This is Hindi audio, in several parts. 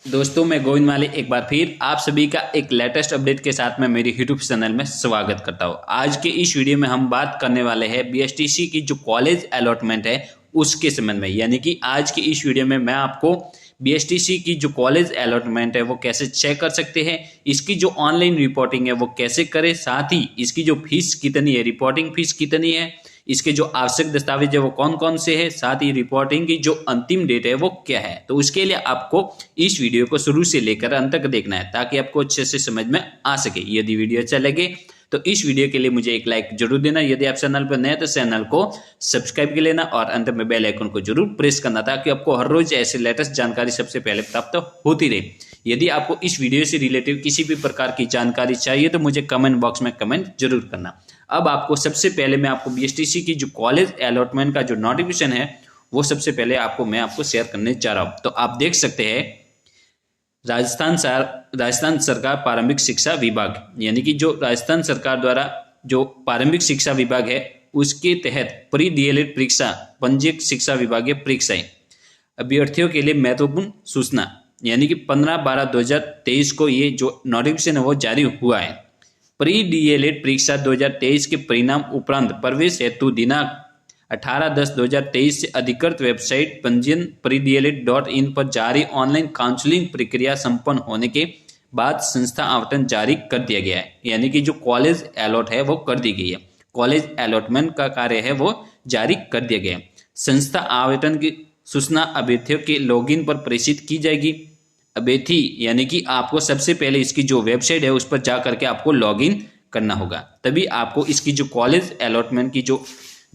दोस्तों मैं गोविंद माली एक बार फिर आप सभी का एक लेटेस्ट अपडेट के साथ में मेरी यूट्यूब चैनल में स्वागत करता हूं। आज के इस वीडियो में हम बात करने वाले हैं बीएसटीसी की जो कॉलेज अलॉटमेंट है उसके संबंध में। यानी कि आज की इस वीडियो में मैं आपको बीएसटीसी की जो कॉलेज अलॉटमेंट है वो कैसे चेक कर सकते हैं, इसकी जो ऑनलाइन रिपोर्टिंग है वो कैसे करें, साथ ही इसकी जो फीस कितनी है, रिपोर्टिंग फीस कितनी है, इसके जो आवश्यक दस्तावेज है वो कौन कौन से हैं, साथ ही रिपोर्टिंग की जो अंतिम डेट है वो क्या है। तो उसके लिए आपको इस वीडियो को शुरू से लेकर अंत तक देखना है ताकि आपको अच्छे से समझ में आ सके। यदि वीडियो अच्छा लगे तो इस वीडियो के लिए मुझे एक लाइक जरूर देना। यदि आप चैनल पर नए तो चैनल को सब्सक्राइब कर लेना और अंत में बेल आइकन को जरूर प्रेस करना ताकि आपको हर रोज ऐसे लेटेस्ट जानकारी सबसे पहले प्राप्त होती रहे। यदि आपको इस वीडियो से रिलेटेड किसी भी प्रकार की जानकारी चाहिए तो मुझे कमेंट बॉक्स में कमेंट जरूर करना। अब आपको सबसे पहले मैं आपको बीएसटीसी की जो कॉलेज अलॉटमेंट का जो नोटिफिकेशन है वो सबसे पहले मैं आपको शेयर करने जा रहा हूं। तो आप देख सकते हैं राजस्थान सरकार प्रारंभिक शिक्षा विभाग, यानी कि जो राजस्थान सरकार द्वारा जो प्रारंभिक शिक्षा विभाग है उसके तहत प्री डीएलएड परीक्षा, पंजीयक शिक्षा विभागीय परीक्षाएं अभ्यर्थियों के लिए महत्वपूर्ण सूचना, यानी कि 15/12/2023 को ये जो नोटिफिकेशन है वो जारी हुआ है। प्री डीएलएड परीक्षा 2023 के परिणाम उपरांत प्रवेश हेतु दिनांक 18/10/2023 से अधिकृत वेबसाइट पंजीयन preDLED.in पर जारी ऑनलाइन काउंसलिंग प्रक्रिया संपन्न होने के बाद संस्था आवंटन जारी कर दिया गया है। यानी कि जो कॉलेज अलॉट है वो कर दी गई है, कॉलेज अलॉटमेंट का कार्य है वो जारी कर दिया गया है। संस्था आवंटन की सूचना अभ्यर्थियों के लॉगिन पर प्रेषित की जाएगी। अभ्यर्थी यानी कि आपको सबसे पहले इसकी जो वेबसाइट है उस पर जा करके आपको लॉगिन करना होगा, तभी आपको इसकी जो कॉलेज अलॉटमेंट की जो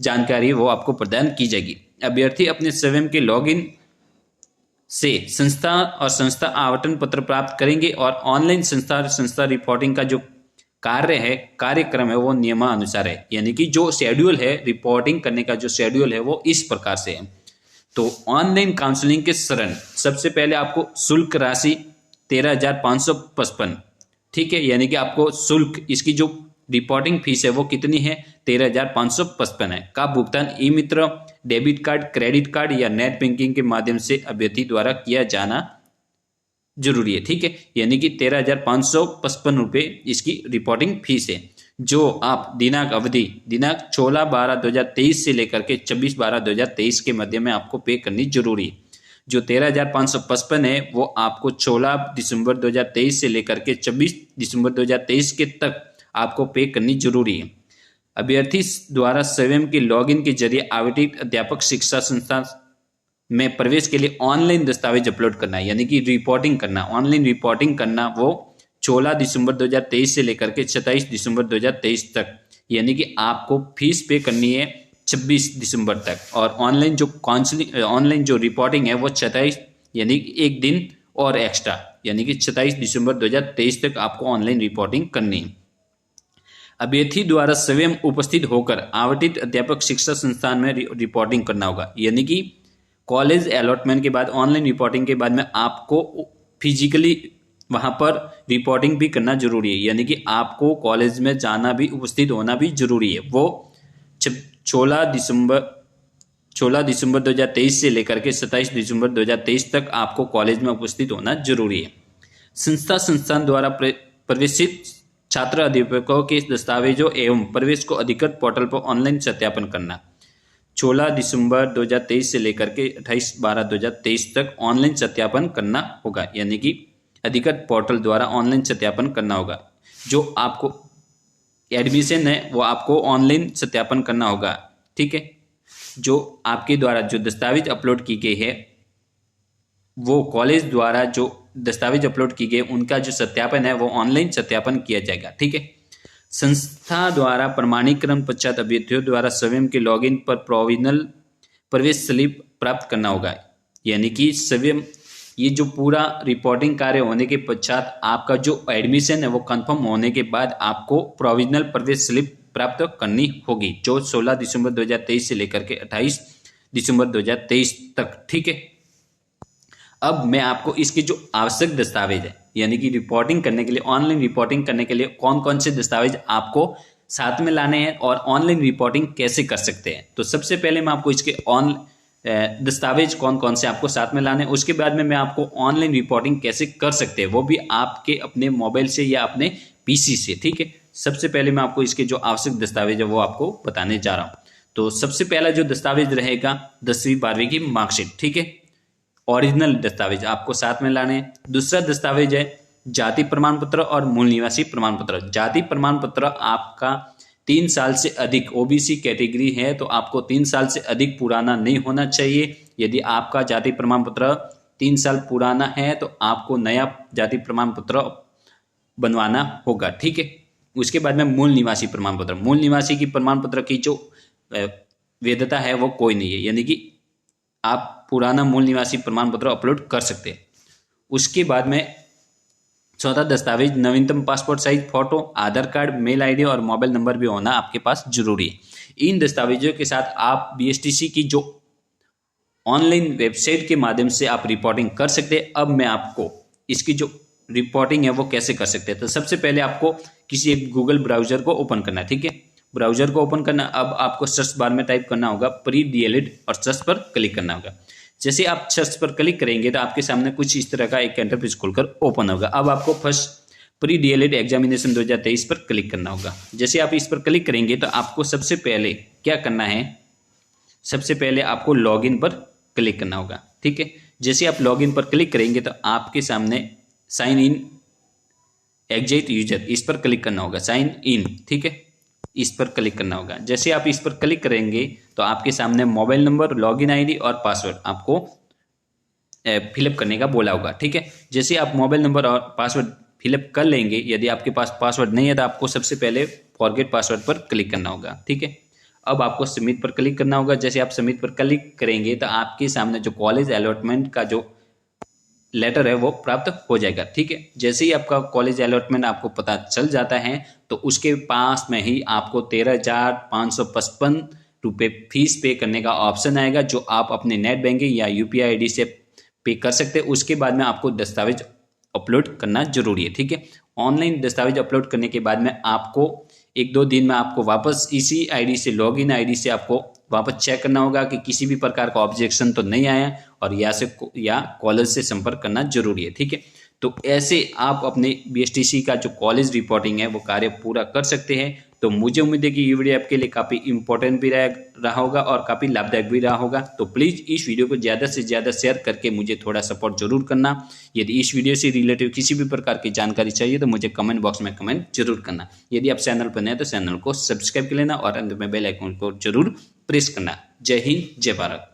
जानकारी है वो आपको प्रदान की जाएगी। अभ्यर्थी अपने स्वयं के लॉगिन से संस्था आवंटन पत्र प्राप्त करेंगे और ऑनलाइन संस्था रिपोर्टिंग का जो कार्यक्रम है वो नियमानुसार है। यानी कि जो शेड्यूल है रिपोर्टिंग करने का जो शेड्यूल है वो इस प्रकार से है। तो ऑनलाइन काउंसलिंग के चरण, सबसे पहले आपको शुल्क राशि 13,555, ठीक है, यानी कि आपको शुल्क, इसकी जो रिपोर्टिंग फीस है वो कितनी है, 13,555 है, का भुगतान ई मित्र, डेबिट कार्ड, क्रेडिट कार्ड या नेट बैंकिंग के माध्यम से अभ्यर्थी द्वारा किया जाना जरूरी है। ठीक है, यानी कि 13,555 रुपये इसकी रिपोर्टिंग फीस है, जो आप दिनांक 16/12/2023 से लेकर के 26/12/2023 के मध्य में आपको पे करनी जरूरी है। जो 13,555 है वो आपको 16 दिसंबर 2023 से लेकर के 26 दिसंबर 2023 के तक आपको पे करनी जरूरी है। अभ्यर्थी द्वारा स्वयं के लॉगिन के जरिए आवंटित अध्यापक शिक्षा संस्थान में प्रवेश के लिए ऑनलाइन दस्तावेज अपलोड करना है, यानी कि रिपोर्टिंग करना, ऑनलाइन रिपोर्टिंग करना वो 16 दिसंबर 2023 से लेकर के 27 दिसंबर 2023 तक, यानी कि आपको फीस पे करनी है 26 दिसंबर तक। और ऑनलाइन जो ऑनलाइन जो रिपोर्टिंग है वो 27, यानी कि एक दिन और एक्स्ट्रा, यानी कि 27 दिसंबर 2023 तक आपको ऑनलाइन रिपोर्टिंग करनी है। अभ्यर्थी द्वारा स्वयं उपस्थित होकर आवंटित अध्यापक शिक्षा संस्थान में रिपोर्टिंग करना होगा। यानी कि कॉलेज अलॉटमेंट के बाद, ऑनलाइन रिपोर्टिंग के बाद में आपको फिजिकली वहां पर रिपोर्टिंग भी करना जरूरी है, यानी कि आपको कॉलेज में जाना भी, उपस्थित होना भी जरूरी है। वो 16 दिसंबर 2023 से लेकर के 27 दिसंबर 2023 तक आपको कॉलेज में उपस्थित होना जरूरी है। संस्थान द्वारा प्रवेशित छात्र अध्यापकों के दस्तावेजों एवं प्रवेश को अधिकृत पोर्टल पर ऑनलाइन सत्यापन करना। 16 दिसंबर 2023 से लेकर के 28/12/2023 तक ऑनलाइन सत्यापन करना होगा, यानी कि अधिकृत पोर्टल द्वारा ऑनलाइन सत्यापन करना होगा। जो आपको एडमिशन है वो आपको ऑनलाइन सत्यापन करना होगा। ठीक है, जो आपके द्वारा जो दस्तावेज अपलोड की गई है वो कॉलेज द्वारा जो दस्तावेज अपलोड की गए उनका जो सत्यापन है वो ऑनलाइन सत्यापन किया जाएगा। ठीक है, संस्था द्वारा प्रमाणीकरण पश्चात अभ्यर्थियों द्वारा स्वयं के लॉगिन पर प्रोविजनल प्रवेश स्लिप प्राप्त करना होगा। यानी कि स्वयं ये जो पूरा रिपोर्टिंग कार्य होने के पश्चात आपका जो एडमिशन है वो कंफर्म होने के बाद आपको प्रोविजनल प्रवेश स्लिप प्राप्त करनी होगी, जो 16 दिसंबर 2023 से लेकर के 28 दिसंबर 2023 तक। ठीक है, अब मैं आपको इसके जो आवश्यक दस्तावेज है, यानी कि रिपोर्टिंग करने के लिए, ऑनलाइन रिपोर्टिंग करने के लिए कौन कौन से दस्तावेज आपको साथ में लाने हैं और ऑनलाइन रिपोर्टिंग कैसे कर सकते हैं। तो सबसे पहले मैं आपको इसके दस्तावेज कौन कौन से आपको साथ में लाने। उसके बाद में मैं आपको ऑनलाइन रिपोर्टिंग कैसे कर सकते हैं वो भी आपके अपने मोबाइल से या अपने पीसी से, ठीक है। सबसे पहले मैं आपको इसके जो आवश्यक दस्तावेज है वो आपको बताने जा रहा हूँ। तो सबसे पहला जो दस्तावेज रहेगा 10वीं 12वीं की मार्कशीट, ठीक है, ओरिजिनल दस्तावेज आपको साथ में लाने। दूसरा दस्तावेज है जाति प्रमाण पत्र और मूल निवासी प्रमाण पत्र। जाति प्रमाण पत्र आपका 3 साल से अधिक, ओबीसी कैटेगरी है तो आपको 3 साल से अधिक पुराना नहीं होना चाहिए। यदि आपका जाति प्रमाण पत्र 3 साल पुराना है तो आपको नया जाति प्रमाण पत्र बनवाना होगा, ठीक है। उसके बाद में मूल निवासी प्रमाण पत्र। मूल निवासी की प्रमाण पत्र की जो वैधता है वो कोई नहीं है, यानी कि आप पुराना मूल निवासी प्रमाण पत्र अपलोड कर सकते हैं। उसके बाद में चौथा दस्तावेज नवीनतम पासपोर्ट साइज फोटो, आधार कार्ड, मेल आईडी और मोबाइल नंबर भी होना आपके पास जरूरी है। इन दस्तावेजों के साथ आप बीएसटीसी की जो ऑनलाइन वेबसाइट के माध्यम से आप रिपोर्टिंग कर सकते हैं। अब मैं आपको इसकी जो रिपोर्टिंग है वो कैसे कर सकते हैं। तो सबसे पहले आपको किसी एक गूगल ब्राउजर को ओपन करना है, ठीक है। ब्राउजर को ओपन करना, अब आपको सर्च बार में टाइप करना होगा प्री डीएलएड और सर्च पर क्लिक करना होगा। जैसे आप सर्च पर क्लिक करेंगे तो आपके सामने कुछ इस तरह का एक इंटरफेस खुलकर ओपन होगा। अब आपको फर्स्ट प्री डीएलएड एग्जामिनेशन 2023 पर क्लिक करना होगा। जैसे आप इस पर क्लिक करेंगे तो आपको सबसे पहले क्या करना है, सबसे पहले आपको लॉगिन पर क्लिक करना होगा, ठीक है। जैसे आप लॉगिन पर क्लिक करेंगे तो आपके सामने साइन इन एग्जिट यूजर, इस पर क्लिक करना होगा, साइन इन, ठीक है, इस पर क्लिक करना होगा। जैसे आप इस पर क्लिक करेंगे तो आपके सामने मोबाइल नंबर, लॉगिन आईडी और पासवर्ड आपको फिलअप करने का बोला होगा, ठीक है। जैसे आप मोबाइल नंबर और पासवर्ड फिलअप कर लेंगे, यदि आपके पास पासवर्ड नहीं है तो आपको सबसे पहले फॉरगेट पासवर्ड पर क्लिक करना होगा, ठीक है। अब आपको सबमिट पर क्लिक करना होगा। जैसे आप सबमिट पर क्लिक करेंगे तो आपके सामने जो कॉलेज अलॉटमेंट का जो लेटर है वो प्राप्त हो जाएगा, ठीक है। जैसे ही आपका कॉलेज अलॉटमेंट आपको पता चल जाता है तो उसके पास में ही आपको 13,555 रुपये फीस पे करने का ऑप्शन आएगा, जो आप अपने नेट बैंकिंग या यूपीआई आईडी से पे कर सकते हैं। उसके बाद में आपको दस्तावेज अपलोड करना जरूरी है, ठीक है। ऑनलाइन दस्तावेज अपलोड करने के बाद में आपको 1-2 दिन में आपको वापस इसी आईडी से, लॉगिन आईडी से आपको वापस चेक करना होगा कि किसी भी प्रकार का ऑब्जेक्शन तो नहीं आया और या कॉलेज से संपर्क करना जरूरी है, ठीक है। तो ऐसे आप अपने बीएसटीसी का जो कॉलेज रिपोर्टिंग है वो कार्य पूरा कर सकते हैं। तो मुझे उम्मीद है कि ये वीडियो आपके लिए काफ़ी इंपॉर्टेंट भी रहा होगा और काफ़ी लाभदायक भी रहा होगा। तो प्लीज़ इस वीडियो को ज़्यादा से ज़्यादा शेयर करके मुझे थोड़ा सपोर्ट जरूर करना। यदि इस वीडियो से रिलेटेड किसी भी प्रकार की जानकारी चाहिए तो मुझे कमेंट बॉक्स में कमेंट जरूर करना। यदि आप चैनल पर नए तो चैनल को सब्सक्राइब कर लेना और अंत में बेल आइकन को जरूर प्रेस करना। जय हिंद, जय भारत।